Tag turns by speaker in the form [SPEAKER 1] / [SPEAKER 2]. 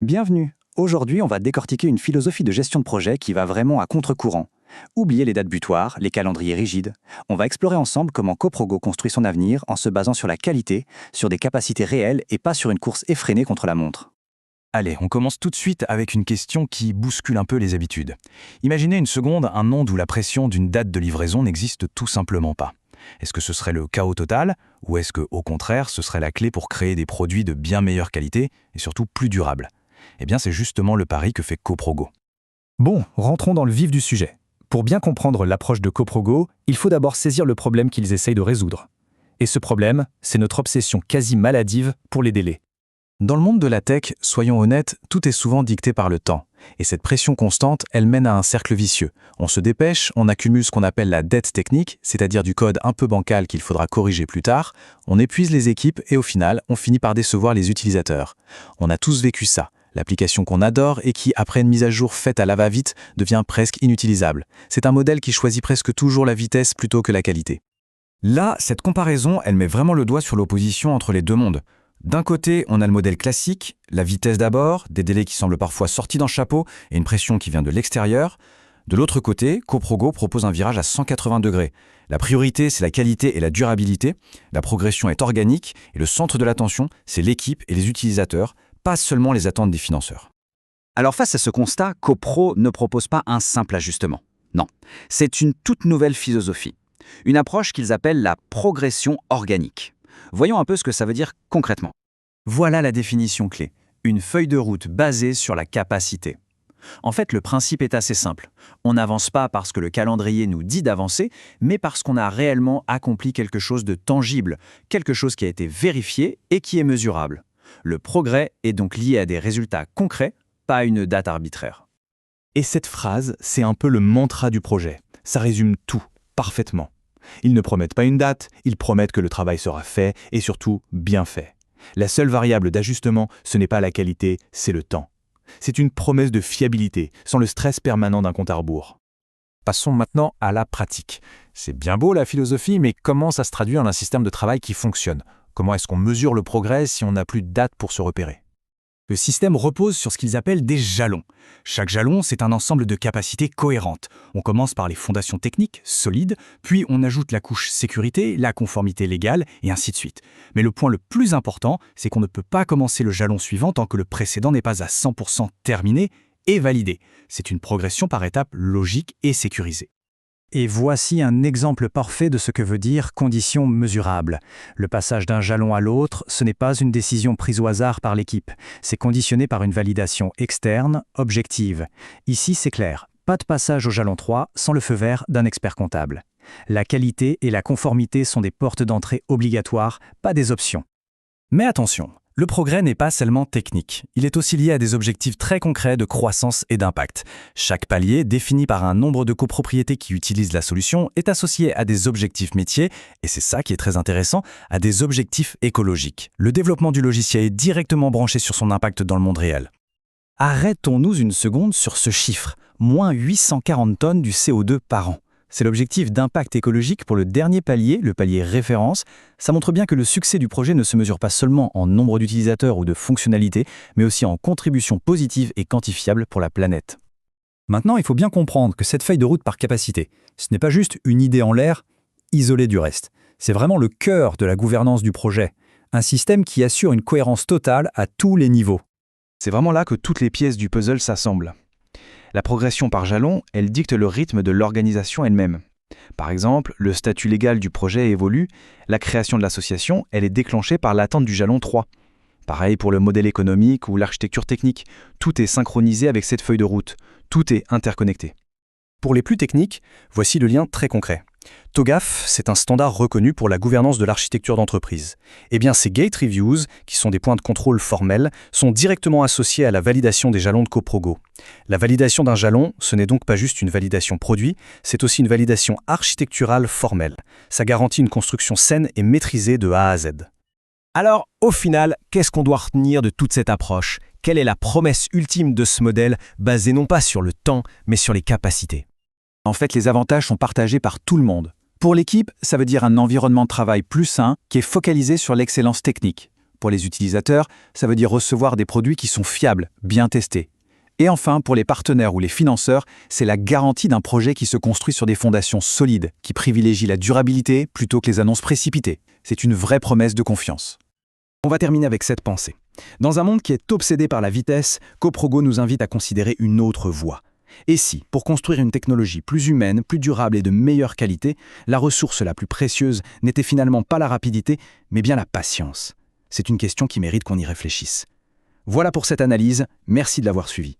[SPEAKER 1] Bienvenue. Aujourd'hui, on va décortiquer une philosophie de gestion de projet qui va vraiment à contre-courant. Oubliez les dates butoirs, les calendriers rigides. On va explorer ensemble comment Coprogo construit son avenir en se basant sur la qualité, sur des capacités réelles et pas sur une course effrénée contre la montre.
[SPEAKER 2] Allez, on commence tout de suite avec une question qui bouscule un peu les habitudes. Imaginez une seconde un monde où la pression d'une date de livraison n'existe tout simplement pas. Est-ce que ce serait le chaos total ou est-ce que, au contraire, ce serait la clé pour créer des produits de bien meilleure qualité et surtout plus durables? Eh bien, c'est justement le pari que fait Coprogo.
[SPEAKER 3] Bon, rentrons dans le vif du sujet. Pour bien comprendre l'approche de Coprogo, il faut d'abord saisir le problème qu'ils essayent de résoudre. Et ce problème, c'est notre obsession quasi maladive pour les délais.
[SPEAKER 2] Dans le monde de la tech, soyons honnêtes, tout est souvent dicté par le temps. Et cette pression constante, elle mène à un cercle vicieux. On se dépêche, on accumule ce qu'on appelle la dette technique, c'est-à-dire du code un peu bancal qu'il faudra corriger plus tard, on épuise les équipes et au final, on finit par décevoir les utilisateurs. On a tous vécu ça. L'application qu'on adore et qui, après une mise à jour faite à la va-vite, devient presque inutilisable. C'est un modèle qui choisit presque toujours la vitesse plutôt que la qualité.
[SPEAKER 4] Là, cette comparaison, elle met vraiment le doigt sur l'opposition entre les deux mondes. D'un côté, on a le modèle classique, la vitesse d'abord, des délais qui semblent parfois sortis d'un chapeau et une pression qui vient de l'extérieur. De l'autre côté, Coprogo propose un virage à 180 degrés. La priorité, c'est la qualité et la durabilité. La progression est organique et le centre de l'attention, c'est l'équipe et les utilisateurs, pas seulement les attentes des financeurs.
[SPEAKER 1] Alors face à ce constat, Copro ne propose pas un simple ajustement. Non, c'est une toute nouvelle philosophie. Une approche qu'ils appellent la progression organique. Voyons un peu ce que ça veut dire concrètement.
[SPEAKER 3] Voilà la définition clé. Une feuille de route basée sur la capacité. En fait, le principe est assez simple. On n'avance pas parce que le calendrier nous dit d'avancer, mais parce qu'on a réellement accompli quelque chose de tangible, quelque chose qui a été vérifié et qui est mesurable. Le progrès est donc lié à des résultats concrets, pas à une date arbitraire.
[SPEAKER 2] Et cette phrase, c'est un peu le mantra du projet. Ça résume tout, parfaitement. Ils ne promettent pas une date, ils promettent que le travail sera fait et surtout bien fait. La seule variable d'ajustement, ce n'est pas la qualité, c'est le temps. C'est une promesse de fiabilité, sans le stress permanent d'un compte à rebours.
[SPEAKER 4] Passons maintenant à la pratique. C'est bien beau la philosophie, mais comment ça se traduit en un système de travail qui fonctionne? Comment est-ce qu'on mesure le progrès si on n'a plus de date pour se repérer?
[SPEAKER 3] Le système repose sur ce qu'ils appellent des jalons. Chaque jalon, c'est un ensemble de capacités cohérentes. On commence par les fondations techniques, solides, puis on ajoute la couche sécurité, la conformité légale, et ainsi de suite. Mais le point le plus important, c'est qu'on ne peut pas commencer le jalon suivant tant que le précédent n'est pas à 100% terminé et validé. C'est une progression par étapes logique et sécurisée. Et voici un exemple parfait de ce que veut dire condition mesurable. Le passage d'un jalon à l'autre, ce n'est pas une décision prise au hasard par l'équipe. C'est conditionné par une validation externe, objective. Ici, c'est clair. Pas de passage au jalon 3 sans le feu vert d'un expert comptable. La qualité et la conformité sont des portes d'entrée obligatoires, pas des options. Mais attention, le progrès n'est pas seulement technique. Il est aussi lié à des objectifs très concrets de croissance et d'impact. Chaque palier, défini par un nombre de copropriétés qui utilisent la solution, est associé à des objectifs métiers, et c'est ça qui est très intéressant, à des objectifs écologiques. Le développement du logiciel est directement branché sur son impact dans le monde réel. Arrêtons-nous une seconde sur ce chiffre, moins 840 tonnes du CO2 par an. C'est l'objectif d'impact écologique pour le dernier palier, le palier référence. Ça montre bien que le succès du projet ne se mesure pas seulement en nombre d'utilisateurs ou de fonctionnalités, mais aussi en contribution positive et quantifiable pour la planète. Maintenant, il faut bien comprendre que cette feuille de route par capacité, ce n'est pas juste une idée en l'air, isolée du reste. C'est vraiment le cœur de la gouvernance du projet. Un système qui assure une cohérence totale à tous les niveaux.
[SPEAKER 2] C'est vraiment là que toutes les pièces du puzzle s'assemblent. La progression par jalon, elle dicte le rythme de l'organisation elle-même. Par exemple, le statut légal du projet évolue, la création de l'association, elle est déclenchée par l'attente du jalon 3. Pareil pour le modèle économique ou l'architecture technique, tout est synchronisé avec cette feuille de route, tout est interconnecté.
[SPEAKER 3] Pour les plus techniques, voici le lien très concret. TOGAF, c'est un standard reconnu pour la gouvernance de l'architecture d'entreprise. Eh bien, ces gate reviews, qui sont des points de contrôle formels, sont directement associés à la validation des jalons de Coprogo. La validation d'un jalon, ce n'est donc pas juste une validation produit, c'est aussi une validation architecturale formelle. Ça garantit une construction saine et maîtrisée de A à Z.
[SPEAKER 4] Alors, au final, qu'est-ce qu'on doit retenir de toute cette approche? Quelle est la promesse ultime de ce modèle, basé non pas sur le temps, mais sur les capacités?
[SPEAKER 3] En fait, les avantages sont partagés par tout le monde. Pour l'équipe, ça veut dire un environnement de travail plus sain qui est focalisé sur l'excellence technique.
[SPEAKER 2] Pour les utilisateurs, ça veut dire recevoir des produits qui sont fiables, bien testés. Et enfin, pour les partenaires ou les financeurs, c'est la garantie d'un projet qui se construit sur des fondations solides, qui privilégie la durabilité plutôt que les annonces précipitées. C'est une vraie promesse de confiance.
[SPEAKER 3] On va terminer avec cette pensée. Dans un monde qui est obsédé par la vitesse, Coprogo nous invite à considérer une autre voie. Et si, pour construire une technologie plus humaine, plus durable et de meilleure qualité, la ressource la plus précieuse n'était finalement pas la rapidité, mais bien la patience? C'est une question qui mérite qu'on y réfléchisse. Voilà pour cette analyse, merci de l'avoir suivie.